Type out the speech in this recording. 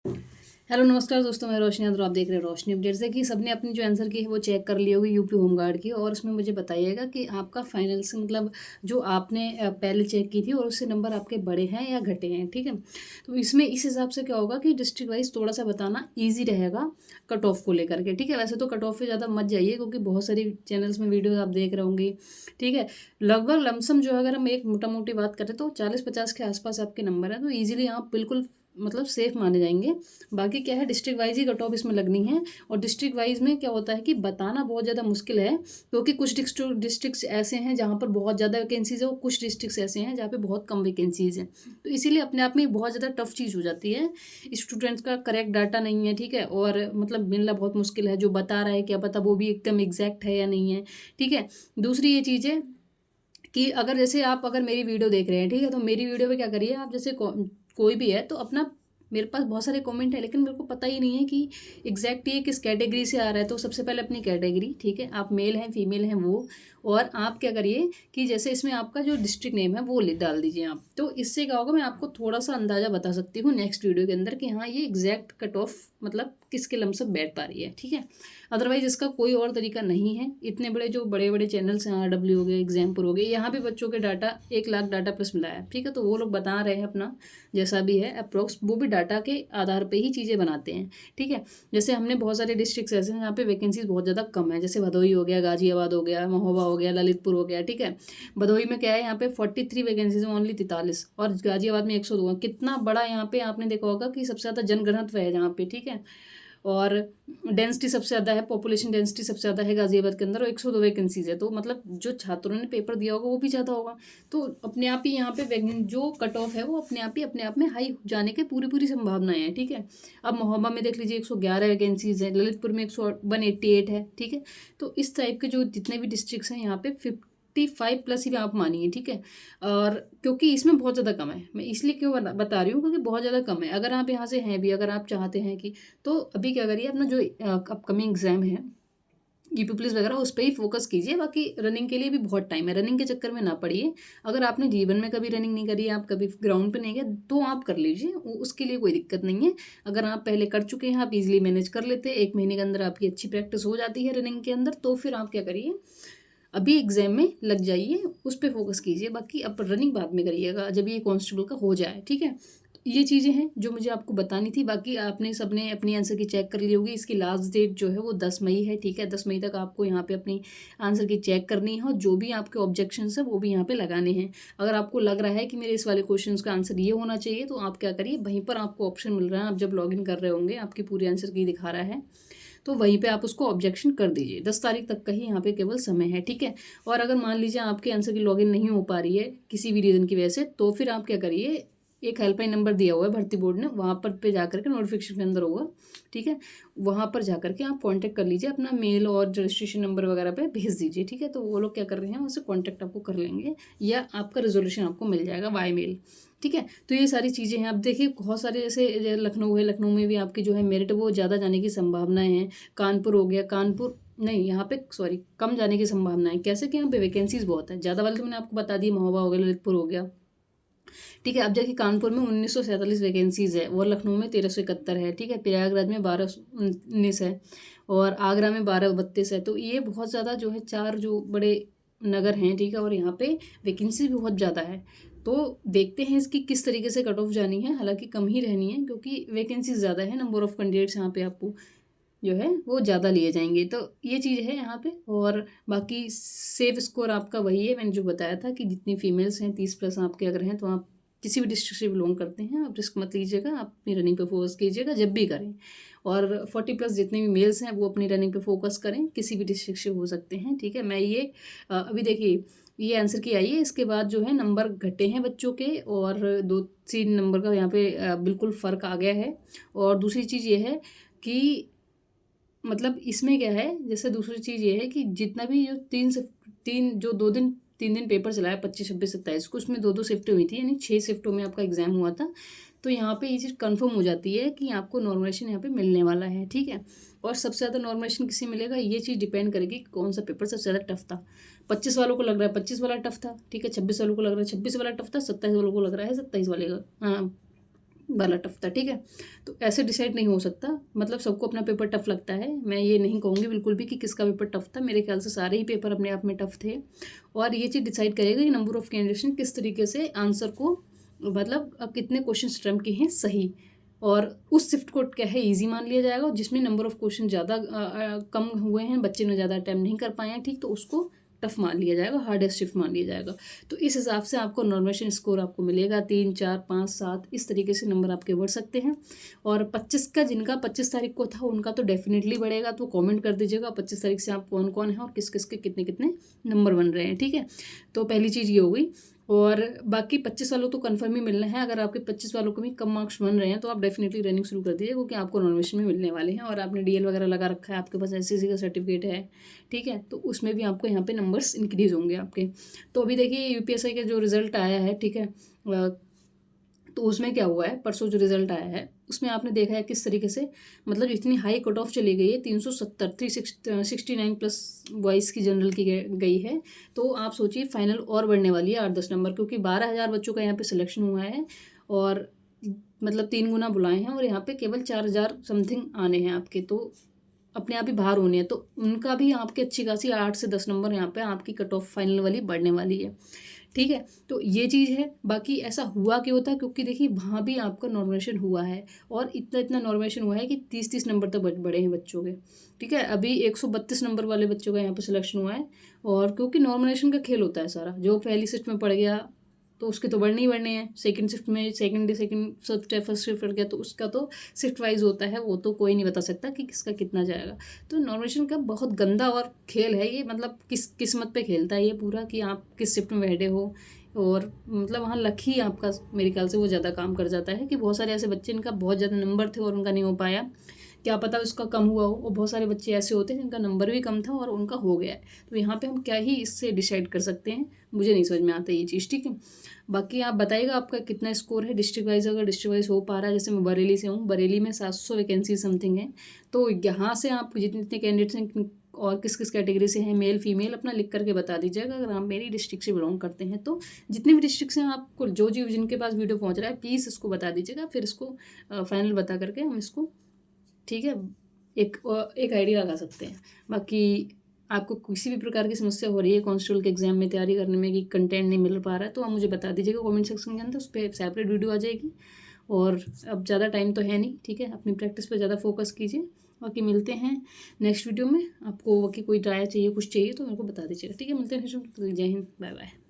Hello नमस्कार दोस्तों, मैं रोशनी और आप देख रहे हैं रोशनी अपडेट। जैसे कि सबने अपनी जो आंसर की है वो चेक कर ली होगी यूपी होमगार्ड की, और उसमें मुझे बताइएगा कि आपका फाइनल से मतलब जो आपने पहले चेक की थी और उससे नंबर आपके बढ़े हैं या घटे हैं। ठीक है, तो इसमें इस हिसाब से क्या होगा कि डिस्ट्रिक्ट वाइज थोड़ा सा बताना ईजी रहेगा कट ऑफ को लेकर के। ठीक है, वैसे तो कट ऑफ पे ज़्यादा मत जाइए क्योंकि बहुत सारी चैनल्स में वीडियो आप देख रहे होंगे। ठीक है, लगभग लमसम जो है अगर हम एक मोटा मोटी बात करें तो 40-50 के आसपास आपके नंबर हैं, तो ईजिली आप बिल्कुल मतलब सेफ माने जाएंगे। बाकी क्या है, डिस्ट्रिक्ट वाइज ही कट ऑफ इसमें लगनी है। और डिस्ट्रिक्ट वाइज में क्या होता है कि बताना बहुत ज़्यादा मुश्किल है क्योंकि कुछ डिस्ट्रिक्ट्स ऐसे हैं जहाँ पर बहुत ज़्यादा वैकेंसीज है और कुछ डिस्ट्रिक्ट्स ऐसे हैं जहाँ पे बहुत कम वैकेंसीज हैं। तो इसीलिए अपने आप में बहुत ज़्यादा टफ चीज़ हो जाती है। स्टूडेंट्स का करेक्ट डाटा नहीं है, ठीक है, और मतलब मिलना बहुत मुश्किल है। जो बता रहा है क्या पता वो भी एकदम एग्जैक्ट है या नहीं है। ठीक है, दूसरी ये चीज़ है कि अगर जैसे आप अगर मेरी वीडियो देख रहे हैं, ठीक है, तो मेरी वीडियो पे क्या करिए आप, जैसे कोई भी है तो अपना, मेरे पास बहुत सारे कमेंट है लेकिन मेरे को पता ही नहीं है कि एग्जैक्ट ये किस कैटेगरी से आ रहा है। तो सबसे पहले अपनी कैटेगरी, ठीक है, आप मेल हैं फीमेल हैं वो, और आप क्या करिए कि जैसे इसमें आपका जो डिस्ट्रिक्ट नेम है वो डाल दीजिए आप। तो इससे क्या होगा, मैं आपको थोड़ा सा अंदाज़ा बता सकती हूँ नेक्स्ट वीडियो के अंदर कि हाँ ये एग्जैक्ट कट ऑफ मतलब किसके लमसम बैठ पा रही है। ठीक है, अदरवाइज इसका कोई और तरीका नहीं है। इतने बड़े जो बड़े बड़े चैनल्स हैं, RW हो गए, एग्जाम्पल हो गए, यहाँ पे बच्चों के डाटा 1 लाख डाटा प्लस मिला है। ठीक है, तो वो लोग बता रहे हैं अपना जैसा भी है अप्रोक्स, वो भी डाटा के आधार पे ही चीज़ें बनाते हैं। ठीक है, जैसे हमने बहुत सारे डिस्ट्रिक्ट्स ऐसे हैं जहाँ पे वैकेंसीज बहुत ज़्यादा कम है, जैसे भदोही हो गया, गाजियाबाद हो गया, महोबा हो गया, ललितपुर हो गया। ठीक है, भदोही में क्या है, यहाँ पे 43 वैकेंसीज में ओनली 43, और गाजियाबाद में 102। कितना बड़ा यहाँ पे आपने देखा होगा कि सबसे ज़्यादा जनघनत्व है जहाँ पे। ठीक है, और डेंसिटी सबसे ज़्यादा है, पॉपुलेशन डेंसिटी सबसे ज़्यादा है गाजियाबाद के अंदर, और 102 वैकेंसीज है। तो मतलब जो छात्रों ने पेपर दिया होगा वो भी ज़्यादा होगा। तो अपने आप ही यहाँ पे जो कट ऑफ है वो अपने आप ही अपने आप में हाई जाने के पूरी पूरी संभावनाएं हैं। ठीक है, अब महोबा में देख लीजिए 111 वैकेंसीज है, ललितपुर में 188 है। ठीक है, तो इस टाइप के जो जितने भी डिस्ट्रिक्ट्स हैं यहाँ पे 55 प्लस ही आप मानिए। ठीक है, और क्योंकि इसमें बहुत ज़्यादा कम है, मैं इसलिए क्यों बता रही हूँ क्योंकि बहुत ज़्यादा कम है। अगर आप यहाँ से हैं भी, अगर आप चाहते हैं कि, तो अभी क्या करिए, अपना जो अपकमिंग एग्जाम है यूपी पुलिस वगैरह उस पर ही फोकस कीजिए। बाकी रनिंग के लिए भी बहुत टाइम है, रनिंग के चक्कर में ना पड़िए। अगर आपने जीवन में कभी रनिंग नहीं करी, आप कभी ग्राउंड पे नहीं गए, तो आप कर लीजिए, उसके लिए कोई दिक्कत नहीं है। अगर आप पहले कर चुके हैं, आप इजीली मैनेज कर लेते हैं, 1 महीने के अंदर आपकी अच्छी प्रैक्टिस हो जाती है रनिंग के अंदर, तो फिर आप क्या करिए, अभी एग्जाम में लग जाइए, उस पर फोकस कीजिए। बाकी अब रनिंग बाद में करिएगा जब ये कांस्टेबल का हो जाए। ठीक है, तो ये चीज़ें हैं जो मुझे आपको बतानी थी। बाकी आपने सबने अपनी आंसर की चेक कर ली होगी। इसकी लास्ट डेट जो है वो 10 मई है। ठीक है, 10 मई तक आपको यहाँ पे अपनी आंसर की चेक करनी है, और जो भी आपके ऑब्जेक्शन है वो भी यहाँ पे लगाने हैं। अगर आपको लग रहा है कि मेरे इस वाले क्वेश्चन का आंसर ये होना चाहिए, तो आप क्या करिए, वहीं पर आपको ऑप्शन मिल रहा है, आप जब लॉग इन कर रहे होंगे आपकी पूरी आंसर की दिखा रहा है, तो वहीं पे आप उसको ऑब्जेक्शन कर दीजिए। 10 तारीख तक का ही यहाँ पे केवल समय है। ठीक है, और अगर मान लीजिए आपके आंसर की लॉगिन नहीं हो पा रही है किसी भी रीज़न की वजह से, तो फिर आप क्या करिए, एक हेल्पलाइन नंबर दिया हुआ है भर्ती बोर्ड ने, वहाँ पर पे जा करके नोटिफिकेशन के अंदर होगा। ठीक है, वहाँ पर जा करके आप कांटेक्ट कर लीजिए, अपना मेल और रजिस्ट्रेशन नंबर वगैरह पे भेज दीजिए। ठीक है, तो वो लोग क्या कर रहे हैं, उनसे कांटेक्ट आपको कर लेंगे, या आपका रेजोल्यूशन आपको मिल जाएगा बाय मेल। ठीक है, तो ये सारी चीज़ें हैं। अब देखिए बहुत सारे जैसे लखनऊ है, लखनऊ में भी आपकी जो है मेरिट वो ज़्यादा जाने की संभावनाएं हैं। कानपुर हो गया, कानपुर नहीं, यहाँ पे सॉरी कम जाने की संभावना है। कैसे कि यहाँ पे वैकेंसीज बहुत है, ज़्यादा वाले तो मैंने आपको बता दी, महोबा हो गया, ललितपुर हो गया। ठीक है, अब देखिए कानपुर में 1947 वैकेंसीज है, और लखनऊ में 1371 है। ठीक है, प्रयागराज में 1219 है, और आगरा में 1232 है। तो ये बहुत ज़्यादा जो है, चार जो बड़े नगर हैं। ठीक है, और यहाँ पे वैकेंसी भी बहुत ज़्यादा है। तो देखते हैं इसकी किस तरीके से कट ऑफ जानी है, हालांकि कम ही रहनी है क्योंकि वैकेंसी ज़्यादा है, नंबर ऑफ कैंडिडेट्स यहाँ पे आपको जो है वो ज़्यादा लिए जाएंगे। तो ये चीज़ है यहाँ पे। और बाकी सेफ स्कोर आपका वही है, मैंने जो बताया था कि जितनी फीमेल्स हैं 30 प्लस आपके अगर हैं, तो आप किसी भी डिस्ट्रिक्ट से बिलोंग करते हैं, आप रिस्क मत लीजिएगा, आप अपनी रनिंग पे फोकस कीजिएगा जब भी करें। और 40 प्लस जितने भी मेल्स हैं वो अपनी रनिंग पे फोकस करें, किसी भी डिस्ट्रिक्ट से हो सकते हैं। ठीक है, मैं ये अभी देखिए ये आंसर की आई है, इसके बाद जो है नंबर घटे हैं बच्चों के, और 2-3 नंबर का यहाँ पे बिल्कुल फ़र्क आ गया है। और दूसरी चीज़ ये है कि मतलब इसमें क्या है, जैसे दूसरी चीज़ ये है कि जितना भी जो 2 दिन 3 दिन पेपर चलाया, 25, 26, 27 को, उसमें 2-2 शिफ्टें हुई थी, यानी 6 शिफ्टों में आपका एग्जाम हुआ था। तो यहाँ पे ये चीज़ कंफर्म हो जाती है कि आपको नॉर्मलेशन यहाँ पे मिलने वाला है। ठीक है, और सबसे ज़्यादा नॉर्मलेशन किसे मिलेगा, ये चीज़ डिपेंड करेगी कि कौन सा पेपर सबसे ज़्यादा टफ था। 25 वालों को लग रहा है 25 वाला टफ था। ठीक है, 26 वालों को लग रहा है 26 वाला टफ था, 27 वालों को लग रहा है 27 वाले का, हाँ वाला टफ था, ठीक है। तो ऐसे डिसाइड नहीं हो सकता, मतलब सबको अपना पेपर टफ लगता है। मैं ये नहीं कहूँगी बिल्कुल भी कि किसका पेपर टफ था, मेरे ख्याल से सारे ही पेपर अपने आप में टफ थे। और ये चीज़ डिसाइड करेगा कि नंबर ऑफ कैंडिडेट्स ने किस तरीके से आंसर को, मतलब कितने क्वेश्चन अटेम्प्ट किए हैं सही, और उस शिफ्ट को क्या है ईजी मान लिया जाएगा। और जिसमें नंबर ऑफ क्वेश्चन ज़्यादा कम हुए हैं, बच्चे ने ज़्यादा अटेम्प्ट नहीं कर पाए हैं, ठीक, तो उसको टफ मान लिया जाएगा, हार्डेस्ट शिफ्ट मान लिया जाएगा। तो इस हिसाब से आपको नॉर्मेशन स्कोर आपको मिलेगा 3, 4, 5, 7 इस तरीके से नंबर आपके बढ़ सकते हैं। और 25 का, जिनका 25 तारीख को था उनका तो डेफिनेटली बढ़ेगा, तो कमेंट कर दीजिएगा 25 तारीख से आप कौन कौन है और किस किस के कितने कितने नंबर बन रहे हैं, ठीक है। तो पहली चीज़ ये हो गई। और बाकी 25 वालों तो कंफर्म ही मिलना है। अगर आपके 25 वालों को भी कम मार्क्स बन रहे हैं तो आप डेफिनेटली रनिंग शुरू कर दीजिए, क्योंकि आपको नॉर्मेशन में मिलने वाले हैं। और आपने डीएल वगैरह लगा रखा है, आपके पास एसएससी का सर्टिफिकेट है, ठीक है, तो उसमें भी आपको यहाँ पे नंबर्स इंक्रीज़ होंगे आपके। तो अभी देखिए यूपीएससी का जो रिज़ल्ट आया है, ठीक है, तो उसमें क्या हुआ है, परसों जो रिजल्ट आया है उसमें आपने देखा है किस तरीके से, मतलब इतनी हाई कट ऑफ चली गई है, 370, 369 प्लस बॉयज़ की जनरल की गई है। तो आप सोचिए फाइनल और बढ़ने वाली है 8-10 नंबर, क्योंकि 12,000 बच्चों का यहाँ पे सिलेक्शन हुआ है, और मतलब 3 गुना बुलाए हैं, और यहाँ पे केवल 4,000 समथिंग आने हैं आपके, तो अपने आप ही बाहर होने हैं। तो उनका भी आपके अच्छी खासी 8 से 10 नंबर यहाँ पे आपकी कट ऑफ फाइनल वाली बढ़ने वाली है, ठीक है। तो ये चीज़ है। बाकी ऐसा हुआ क्यों होता है, क्योंकि देखिए वहाँ भी आपका नॉर्मलाइजेशन हुआ है, और इतना इतना नॉर्मलाइजेशन हुआ है कि 30-30 नंबर तक बढ़े हैं बच्चों के, ठीक है। अभी 132 नंबर वाले बच्चों का यहाँ पे सिलेक्शन हुआ है। और क्योंकि नॉर्मलाइजेशन का खेल होता है सारा, जो पहली शिफ्ट में पड़ गया तो उसके तो बढ़ने ही बढ़ने हैं, सेकंड शिफ्ट में सेकंड शिफ्ट फर्स्ट शिफ्ट पड़ गया तो उसका तो शिफ्ट वाइज होता है, वो तो कोई नहीं बता सकता कि किसका कितना जाएगा। तो नॉर्मलाइजेशन का बहुत गंदा और खेल है ये, मतलब किस्मत पे खेलता है ये पूरा, कि आप किस शिफ्ट में बैठे हो। और मतलब वहाँ लक ही आपका, मेरे ख्याल से वो ज़्यादा काम कर जाता है, कि बहुत सारे ऐसे बच्चे इनका बहुत ज़्यादा नंबर थे और उनका नहीं हो पाया, क्या पता उसका कम हुआ हो। और बहुत सारे बच्चे ऐसे होते हैं जिनका नंबर भी कम था और उनका हो गया है। तो यहाँ पे हम क्या ही इससे डिसाइड कर सकते हैं, मुझे नहीं समझ में आता ये चीज़, ठीक है। बाकी आप बताइएगा आपका कितना स्कोर है डिस्ट्रिक्ट वाइज, अगर डिस्ट्रिक्ट वाइज हो पा रहा है। जैसे मैं बरेली से हूँ, बरेली में 700 वैकेंसी समथिंग है। तो यहाँ से आप जितने जितने कैंडिडेट्स हैं और किस किस कैटेगरी से हैं, मेल फीमेल, अपना लिख करके बता दीजिएगा। अगर आप मेरी डिस्ट्रिक्ट से बिलोंग करते हैं तो जितने भी डिस्ट्रिक्ट हैं आपको, जो जिनके पास वीडियो पहुँच रहा है, प्लीज़ इसको बता दीजिएगा, फिर इसको फाइनल बता करके हम इसको, ठीक है, एक आइडिया लगा सकते हैं। बाकी आपको किसी भी प्रकार की समस्या हो रही है कांस्टेबल के एग्जाम में तैयारी करने में, कि कंटेंट नहीं मिल पा रहा है, तो आप मुझे बता दीजिएगा कमेंट सेक्शन के अंदर, उस पर सेपरेट वीडियो आ जाएगी। और अब ज़्यादा टाइम तो है नहीं, ठीक है, अपनी प्रैक्टिस पर ज़्यादा फोकस कीजिए। बाकी मिलते हैं नेक्स्ट वीडियो में। आपको बाकी कोई राय चाहिए, कुछ चाहिए तो मेरे को बता दीजिएगा, ठीक है। मिलते हैं नेक्स्ट वीडियो, जय हिंद, बाय बाय।